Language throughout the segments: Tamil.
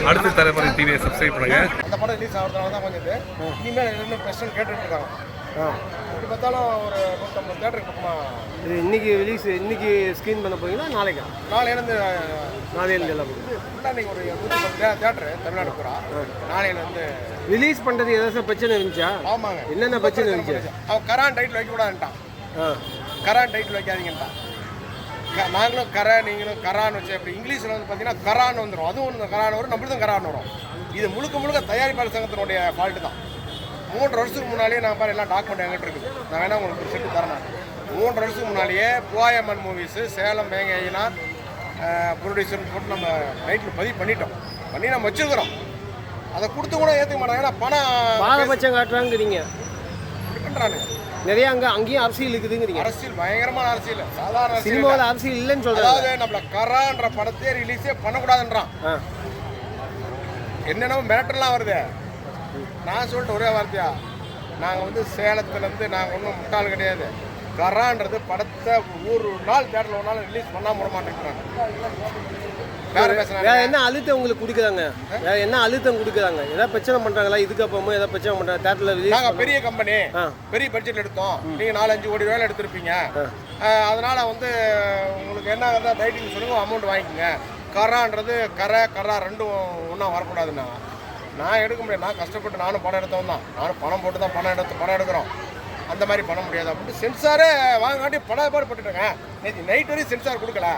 அடுத்த தலைமுறை டிவியை சப்ஸ்கிரைப் பண்ணுங்க. அந்த படம் ரிலீஸ் ஆகிறதுனால தான் கொஞ்சம் இனிமேல் என்ன பிரச்சனை கேட்டுட்டு இருக்காங்க. எப்படி பார்த்தாலும் ஒரு 150 தேட்டருக்கு பக்கமாக. இது இன்னைக்கு ரிலீஸ், இன்னைக்கு ஸ்க்ரீன் பண்ண போறீங்களா நாளைக்கா? நாளையிலேருந்து எல்லாம் ஃபுல்லாக நீங்கள் ஒரு 150 தேட்டரு தமிழ்நாடு பூரா நாளையிலேருந்து ரிலீஸ் பண்ணுறது ஏதாச்சும் பிரச்சனை இருந்துச்சா? ஆமாங்க. என்னென்ன பிரச்சனை இருந்துச்சு? அவன் கரான் டைட்டில் வைக்கக்கூடாதுன்ட்டான். கரான் டைட்டில் வைக்காதீங்கன்ட்டான். நாங்களும் கரை, நீங்களும் கரான் வச்சு அப்படி இங்கிலீஷில் வந்து பார்த்தீங்கன்னா கரான் வந்துடும். அதுவும் ஒன்று கரான் வரும், நம்மளும் கரான் வரும். இது முழுக்க தயாரிப்பாளர் சங்கத்தினுடைய ஃபால்ட்டு தான். 3 வருஷத்துக்கு முன்னாலேயே நான் பாரு எல்லாம் டாக்குமெண்ட் எங்கிட்ட இருக்குது. நான் வேணா உங்களுக்கு செட்டு தரேன். 3 வருஷத்துக்கு முன்னாலேயே பூவாயம்மன் மூவிஸு சேலம் வேங்கையினா ப்ரொடியூசர்னு போட்டு நம்ம டைட்டில் பதிவு பண்ணி நம்ம வச்சுருக்கிறோம். அதை கொடுத்து கூட ஏற்றுக்க மாட்டாங்க. ஏன்னா பணம் பாரபட்சம் காட்டுறாங்கிறீங்க. இப்படி பண்ணுறானுங்க நிறைய. அங்கேயும் அரசியல் இருக்குதுங்கிறீங்க. அரசியல் பயங்கரமான அரசியல். சாதாரண சினிமாவில் அரசியல் இல்லைன்னு சொல்கிறாங்க. அதாவது நம்மள கரான்ற படத்தையே ரிலீஸே பண்ணக்கூடாதுன்றான். என்னென்ன மிரட்டலாம் வருது. நான் சொல்லிட்டு ஒரே வார்த்தையா, நாங்கள் வந்து சேலத்துலேருந்து நாங்கள் ஒன்றும் முட்டாள் கிடையாது. கரான்றது படத்தை ஒரு நாள் தேட்டரில் ஒரு நாள் ரிலீஸ் பண்ணால் விட மாட்டேங்கிறாங்க. வேற என்ன அழுத்தம் உங்களுக்கு கொடுக்குறாங்க? வேற என்ன அழுத்தம் கொடுக்குறாங்க? ஏதாவது பிரச்சனை பண்ணுறாங்களா? இதுக்கு அப்புறமா ஏதாவது பிரச்சனை பண்ணுறாங்க தேட்டரில் ரிலீஸ்? நாங்கள் பெரிய கம்பெனி, பெரிய பட்ஜெட் எடுத்தோம். நீங்கள் 4-5 கோடி ரூபாயில் எடுத்திருப்பீங்க. அதனால் வந்து உங்களுக்கு என்ன டைட்டிங் சொல்லுங்கள், அமௌண்ட் வாங்கிக்கோங்க. கரான்றது கரா ரெண்டும் ஒன்றா வரக்கூடாதுன்னா நான் எடுக்க முடியாது. நான் கஷ்டப்பட்டு நானும் படம் எடுத்தவன் தான். நானும் பணம் போட்டு தான் படம் எடுக்கிறோம். அந்த மாதிரி பண்ண முடியாது அப்படின்ட்டு சென்சாரே வாங்காட்டி படாபாடு பட்டுட்டேங்க. நேற்று நைட் வரையும் சென்சார் கொடுக்கல.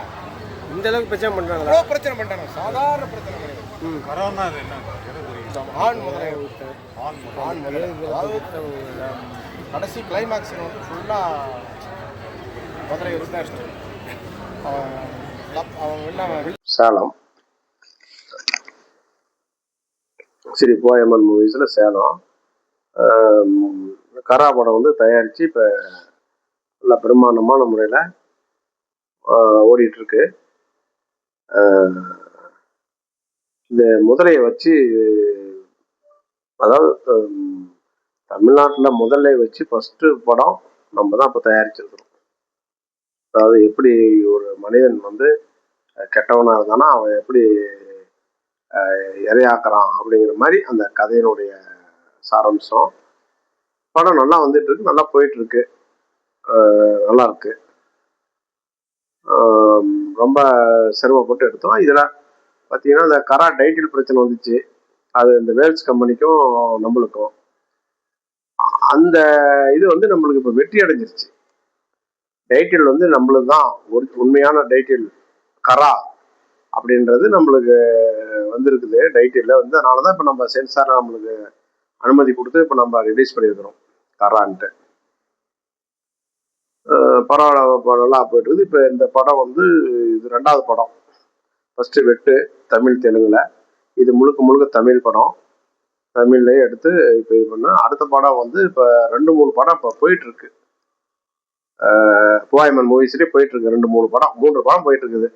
இந்த அளவுக்கு பிரச்சனை பண்ணுறாங்களா? பிரச்சனை பண்ணுறாங்க. சாதாரண பிரச்சனை கிடையாது. கரோனா என்ன ஆண் முதலை கடைசி கிளைமேக்ஸ் வந்து ஃபுல்லாக மதுரை இருந்தாச்சு. அவன் சேலம் ஸ்ரீ பூவாயம்மன் மூவிஸில் சேலம் கரா படம் வந்து தயாரித்து இப்போ நல்லா பிரம்மாண்டமான முறையில் ஓடிட்டுருக்கு. இந்த முதலையை வச்சு, அதாவது தமிழ்நாட்டில் முதலை வச்சு ஃபஸ்ட்டு படம் நம்ம தான் இப்போ தயாரிச்சிருக்கிறோம். அதாவது எப்படி ஒரு மனிதன் வந்து கெட்டவனாக இருந்தானா அவன் எப்படி இரையாக்குறான் அப்படிங்கிற மாதிரி அந்த கதையினுடைய சாராம்சம். படம் நல்லா வந்துட்டுருக்கு, நல்லா போயிட்டுருக்கு, நல்லா இருக்கு. ரொம்ப சிரமப்பட்டு எடுத்தோம். இதில் பார்த்தீங்கன்னா இந்த கரா டைட்டில் பிரச்சனை வந்துச்சு. அது இந்த வேல்ஸ் கம்பெனிக்கும் நம்மளுக்கும் அந்த இது வந்து நம்மளுக்கு இப்போ வெற்றி அடைஞ்சிருச்சு. டைட்டில் வந்து நம்மளுக்கு தான் ஒரு உண்மையான டைட்டில் கரா அப்படின்றது நம்மளுக்கு வந்துருக்குது. டைட்டில் வந்து அதனால தான் இப்போ நம்ம சென்சார் நம்மளுக்கு அனுமதி கொடுத்து இப்போ நம்ம ரிலீஸ் பண்ணியிருக்கிறோம் கரான்ட்டு. பரவாயில்ல, நல்லா போயிட்டுருக்குது. இப்போ இந்த படம் வந்து இது 2வது படம். ஃபஸ்ட்டு வெட்டு தமிழ் தெலுங்கில், இது முழுக்க தமிழ் படம். தமிழ்லேயே எடுத்து இப்போ இது பண்ணால் அடுத்த படம் வந்து இப்போ 2-3 படம் இப்போ போயிட்டுருக்கு. பூவாயம்மன் மூவிஸ்லேயே போயிட்டுருக்கு 2-3 படம், 3 படம் போயிட்டுருக்குது.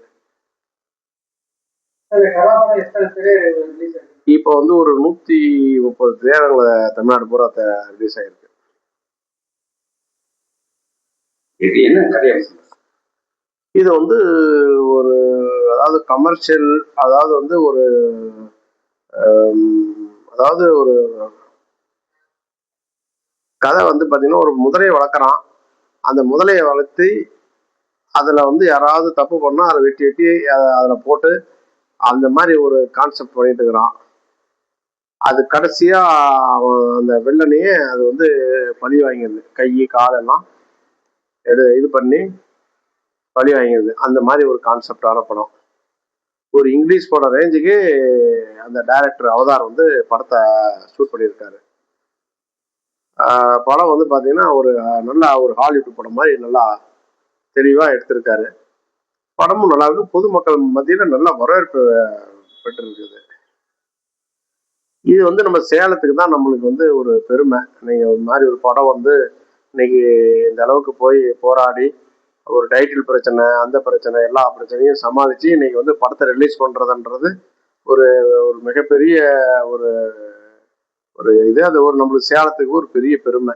இப்போ வந்து ஒரு 130 திரையரங்கில் தமிழ்நாடு பூரா ரிலீஸ் ஆகிருக்கு. இது வந்து ஒரு, அதாவது கமர்ஷியல், அதாவது வந்து ஒரு அதாவது ஒரு கதை வந்து பார்த்தீங்கன்னா ஒரு முதலையை வளர்க்குறான். அந்த முதலையை வளர்த்து அதில் வந்து யாராவது தப்பு பண்ணால் அதை வெட்டி அதில் போட்டு அந்த மாதிரி ஒரு கான்செப்ட் பண்ணிட்டு இருக்கிறான். அது கடைசியாக அவன் அந்த வெள்ளனையே அது வந்து பழி வாங்கிடுது. கை காலெல்லாம் இது பண்ணி பழி வாங்கிடுது. அந்த மாதிரி ஒரு கான்செப்டான படம். ஒரு இங்கிலீஷ் படம் ரேஞ்சுக்கு அந்த டைரக்டர் அவதார் வந்து படத்தை ஷூட் பண்ணியிருக்காரு. படம் வந்து பார்த்தீங்கன்னா ஒரு நல்லா ஒரு ஹாலிவுட் படம் மாதிரி நல்லா தெளிவாக எடுத்திருக்காரு. படமும் நல்லா இருக்கு. பொதுமக்கள் மத்தியில் நல்ல வரவேற்பு பெற்றிருக்குது. இது வந்து நம்ம சேலத்துக்கு தான் நம்மளுக்கு வந்து ஒரு பெருமை. நீங்கள் ஒரு மாதிரி ஒரு படம் வந்து இன்னைக்கு இந்த அளவுக்கு போய் போராடி ஒரு டைட்டில் பிரச்சனை, அந்த பிரச்சனை, எல்லா பிரச்சனையும் சமாளித்து இன்னைக்கு வந்து படத்தை ரிலீஸ் பண்ணுறதுன்றது ஒரு ஒரு மிகப்பெரிய ஒரு ஒரு இது. அது ஒரு நம்மளுக்கு சேலத்துக்கு ஒரு பெரிய பெருமை.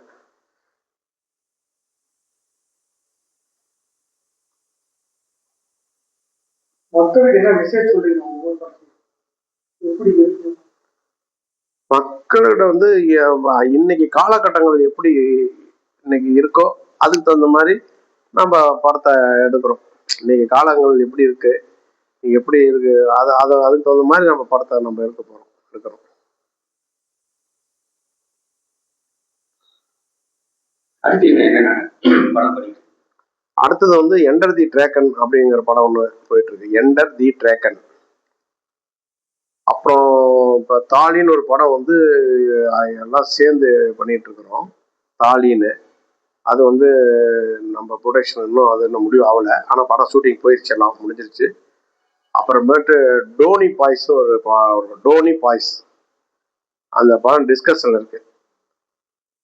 மக்களுக்கு என்ன மெசேஜ் சொல்றீங்க? மக்களிட வந்து இன்னைக்கு காலகட்டங்கள் எப்படி இன்னைக்கு இருக்கோ அதுக்கு தகுந்த மாதிரி நம்ம படத்தை எடுக்கிறோம். இன்னைக்கு காலங்கள் எப்படி இருக்கு, எப்படி இருக்கு, அதுக்கு தகுந்த மாதிரி நம்ம படத்தை நம்ம எடுக்கிறோம். அடுத்தது வந்து என்டர் தி டிராக்கன் அப்படிங்கிற படம் ஒன்று போயிட்டு இருக்கு. Enter the dragon. அப்புறம் இப்போ தாலின்னு ஒரு படம் வந்து எல்லாம் சேர்ந்து பண்ணிட்டு இருக்கிறோம். தாலின்னு அது வந்து நம்ம ப்ரொடக்ஷன் இன்னும் முடிவு ஆகலை. ஆனால் படம் ஷூட்டிங் போயிடுச்சு, எல்லாம் முடிஞ்சிருச்சு. அப்புறமேட்டு டோனி பாய்ஸ் ஒரு டோனி பாய்ஸ் அந்த படம் டிஸ்கஷன் இருக்கு.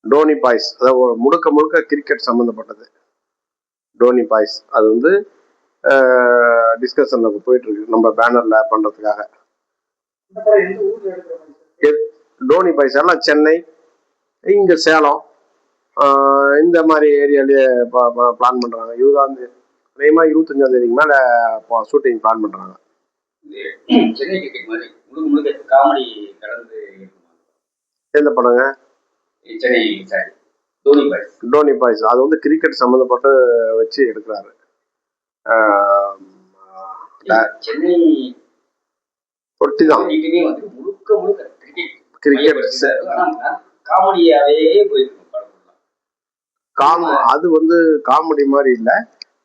டோனி பாய்ஸ் அதாவது முழுக்க கிரிக்கெட் சம்மந்தப்பட்டது. டோனி பாய்ஸ் அது வந்து டிஸ்கஷன்ல போயிட்டு இருக்கு நம்ம பேனர்ல பண்றதுக்காக. டோனி பாய்ஸ் எல்லாம் சென்னை, இங்க சேலம், இந்த மாதிரி ஏரியாலேயே பிளான் பண்றாங்க. 25ஆம் தேதிக்கு மேல ஷூட்டிங் பிளான் பண்றாங்க. சென்னை கிரிக்கெட் மாதிரி முழுக்க காமெடி கலந்து எந்த படங்க? சென்னை டோனி பாய்ஸ் அது வந்து கிரிக்கெட் சம்மந்தப்பட்டு வச்சு எடுக்கிறாரு. சென்னை ஒட்டிதான் முழுக்க கிரிக்கெட் காமெடியாவே போயிருக்கு. அது வந்து காமெடி மாதிரி இல்லை,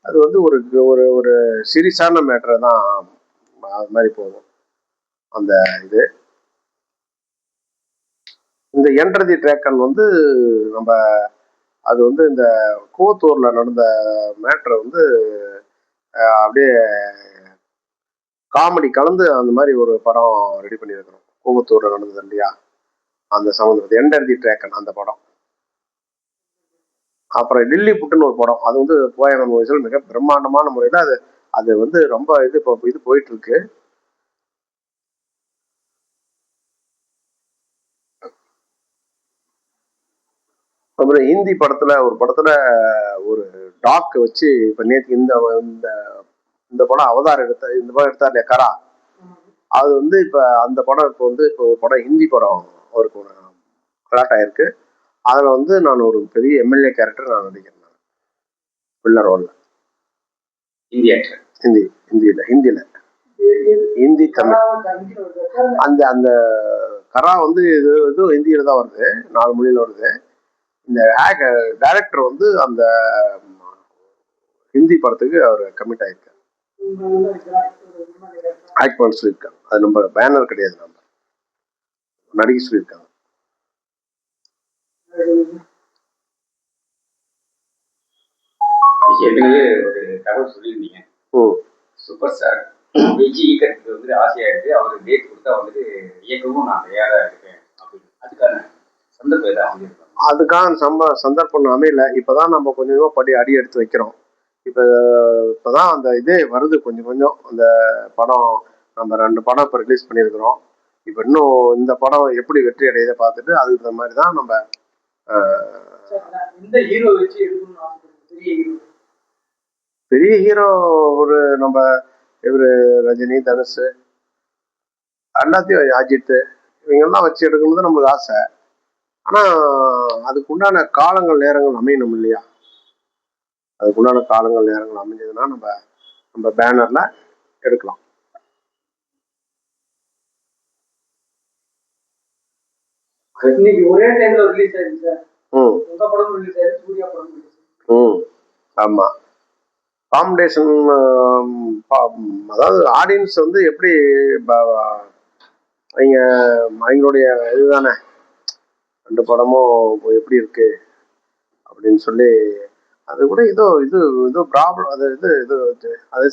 அது வந்து ஒரு ஒரு ஒரு சீரியஸான மேட்டரை தான் அது மாதிரி போகும் அந்த இது. இந்த என்டர் தி டிராக்கன் வந்து நம்ம அது வந்து இந்த கோத்தூர்ல நடந்த மேட்டரை வந்து அப்படியே காமெடி கலந்து அந்த மாதிரி ஒரு படம் ரெடி பண்ணியிருக்கிறோம். கோவத்தூர்ல நடந்தது இல்லையா, அந்த சம்மந்தப்பட்ட என்டர் தி டிராக்கன் அந்த படம். அப்புறம் டில்லி புட்டுன்னு ஒரு படம், அது வந்து போயனம் மூவிஸில் மிக பிரம்மாண்டமான முறையில் அது வந்து ரொம்ப இப்போ போயிட்டு இருக்கு. அப்புறம் ஹிந்தி ஒரு படத்துல ஒரு டாக் வச்சு இப்ப நேற்று இந்த படம் அவதார் இந்த படம் எடுத்தா இல்லையா கரா, அது வந்து இப்ப அந்த படம் இப்போ ஒரு படம் ஹிந்தி படம் அவருக்கு கலாட் ஆயிருக்கு. அதுல வந்து நான் ஒரு பெரிய எம்எல்ஏ கேரக்டர் நான் நடிக்கிறேன், பிள்ளை ரோல்ல. ஹிந்தி தமிழ் அந்த அந்த கரா வந்து இது ஹிந்தியில தான் வருது, 4 மொழியில வருது. இந்த டைரக்டர் வந்து அந்த ஹிந்தி படத்துக்கு அவர் கமிட் ஆயிருக்காரு, ஆக்ட் பண்ண சொல்லியிருக்காங்க. அது நம்ம பேனர் கிடையாது, நம்ம நடிக்க சொல்லியிருக்காங்க. ஏற்கனவே ஒரு தகவல் சொல்லியிருந்தீங்க, சூப்பர் ஸ்டார் விஜய் இயக்கத்துக்கு வந்து ஆசையா இருக்கு, அவருக்கு டேட் கொடுத்தா வந்துட்டு இயக்கவும் நான் தயாரா இருக்கேன் அப்படின்னு. அதுக்கான சந்தர்ப்பம் ஏதாவது அமைஞ்சிருக்கோம்? அதுக்கான சந்தர்ப்பம் அமையல. இப்பதான் நம்ம கொஞ்சம் அடி எடுத்து வைக்கிறோம். இப்பதான் அந்த இதே வருது கொஞ்சம் அந்த படம். நம்ம 2 படம் இப்போ ரிலீஸ் பண்ணியிருக்கிறோம். இப்போ இன்னும் இந்த படம் எப்படி வெற்றி அடையதை பார்த்துட்டு அதுக்கு தகுந்த மாதிரி தான் நம்ம பெரிய ஹீரோ ஒரு நம்ம இவரு ரஜினி, தனுஷ், எல்லாத்தையும் அஜித் இவங்கெல்லாம் வச்சு எடுக்கணும்னு நம்மளுக்கு ஆசை. ஆனா அதுக்கு உண்டான காலங்கள் நேரங்கள் அமையணும் இல்லையா, அதுக்குண்டான காலங்கள் நேரங்கள் அமைஞ்சதுன்னா நம்ம பேனர்ல எடுக்கலாம். இன்னைக்கு ஒரே டைம்ல ரிலீஸ் ஆயிருக்கு சார். உங்க படம் ரிலீஸ் ஆயிருக்கு, சூர்யா படம் ரிலீஸ். ஆமா, காம்படிஷன். அதாவது ஆடியன்ஸ் வந்து எப்படி அவங்களுடைய இதுதானே 2 படமும் எப்படி இருக்கு அப்படின்னு சொல்லி அது கூட இதோ ப்ராப்ளம் அது